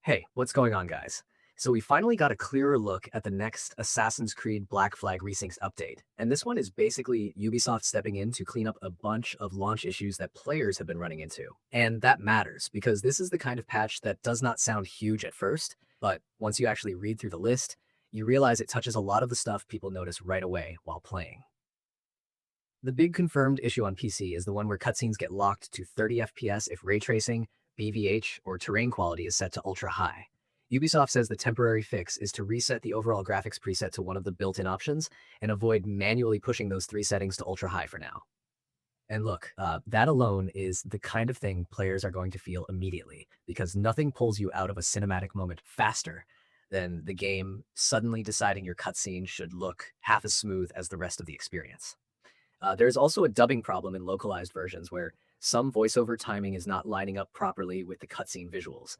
Hey, what's going on, guys? So we finally got a clearer look at the next Assassin's Creed Black Flag Resynced update, and this one is basically Ubisoft stepping in to clean up a bunch of launch issues that players have been running into. And that matters, because this is the kind of patch that does not sound huge at first, but once you actually read through the list, you realize it touches a lot of the stuff people notice right away while playing. The big confirmed issue on PC is the one where cutscenes get locked to 30 FPS if ray tracing, BVH, or terrain quality is set to ultra high. Ubisoft says the temporary fix is to reset the overall graphics preset to one of the built-in options and avoid manually pushing those three settings to ultra high for now. And look, that alone is the kind of thing players are going to feel immediately, because nothing pulls you out of a cinematic moment faster than the game suddenly deciding your cutscene should look half as smooth as the rest of the experience. There's also a dubbing problem in localized versions where some voiceover timing is not lining up properly with the cutscene visuals.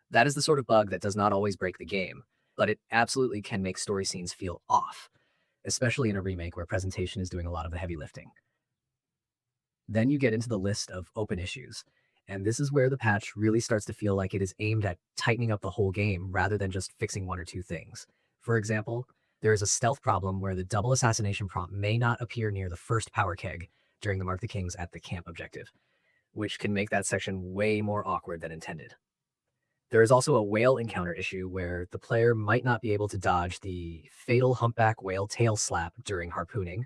That is the sort of bug that does not always break the game, but it absolutely can make story scenes feel off, especially in a remake where presentation is doing a lot of the heavy lifting. Then you get into the list of open issues, and this is where the patch really starts to feel like it is aimed at tightening up the whole game rather than just fixing one or two things. For example, there is a stealth problem where the double assassination prompt may not appear near the first power keg during the Mark the Kings at the camp objective, which can make that section way more awkward than intended. There is also a whale encounter issue where the player might not be able to dodge the fatal humpback whale tail slap during harpooning,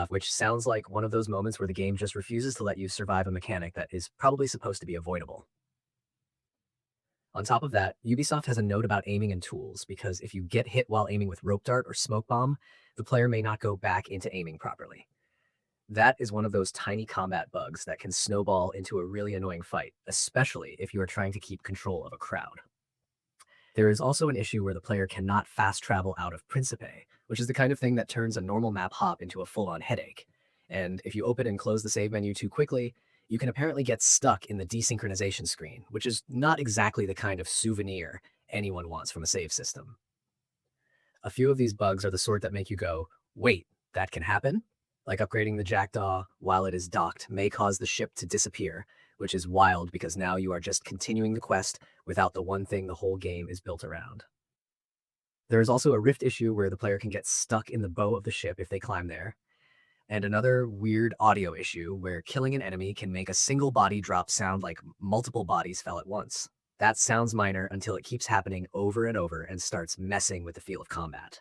which sounds like one of those moments where the game just refuses to let you survive a mechanic that is probably supposed to be avoidable. On top of that, Ubisoft has a note about aiming and tools, because if you get hit while aiming with rope dart or smoke bomb, the player may not go back into aiming properly. That is one of those tiny combat bugs that can snowball into a really annoying fight, especially if you are trying to keep control of a crowd. There is also an issue where the player cannot fast travel out of Principe, which is the kind of thing that turns a normal map hop into a full-on headache. And if you open and close the save menu too quickly, you can apparently get stuck in the desynchronization screen, which is not exactly the kind of souvenir anyone wants from a save system. A few of these bugs are the sort that make you go, wait, that can happen? Like upgrading the Jackdaw while it is docked may cause the ship to disappear, which is wild because now you are just continuing the quest without the one thing the whole game is built around. There is also a rift issue where the player can get stuck in the bow of the ship if they climb there, and another weird audio issue where killing an enemy can make a single body drop sound like multiple bodies fell at once. That sounds minor until it keeps happening over and over and starts messing with the feel of combat.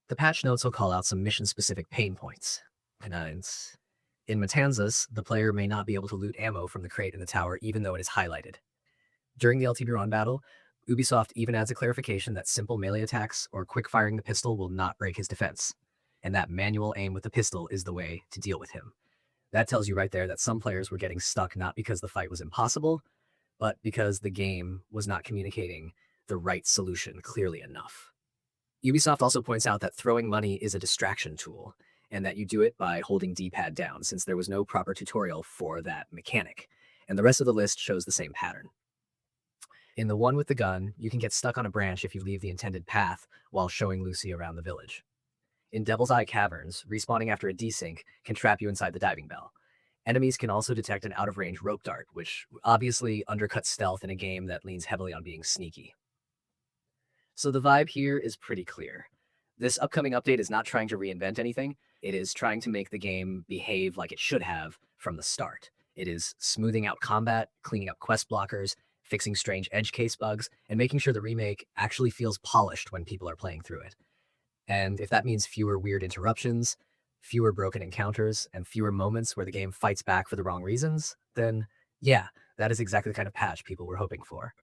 The patch notes will call out some mission-specific pain points. And in Matanzas, the player may not be able to loot ammo from the crate in the tower even though it is highlighted. During the LT-Buron battle, Ubisoft even adds a clarification that simple melee attacks or quick-firing the pistol will not break his defense, and that manual aim with the pistol is the way to deal with him. That tells you right there that some players were getting stuck not because the fight was impossible, but because the game was not communicating the right solution clearly enough. Ubisoft also points out that throwing money is a distraction tool, and that you do it by holding D-pad down, since there was no proper tutorial for that mechanic, and the rest of the list shows the same pattern. In the one with the gun, you can get stuck on a branch if you leave the intended path while showing Lucy around the village. In Devil's Eye Caverns, respawning after a desync can trap you inside the diving bell. Enemies can also detect an out-of-range rope dart, which obviously undercuts stealth in a game that leans heavily on being sneaky. So the vibe here is pretty clear. This upcoming update is not trying to reinvent anything. It is trying to make the game behave like it should have from the start. It is smoothing out combat, cleaning up quest blockers, fixing strange edge case bugs, and making sure the remake actually feels polished when people are playing through it. And if that means fewer weird interruptions, fewer broken encounters, and fewer moments where the game fights back for the wrong reasons, then yeah, that is exactly the kind of patch people were hoping for.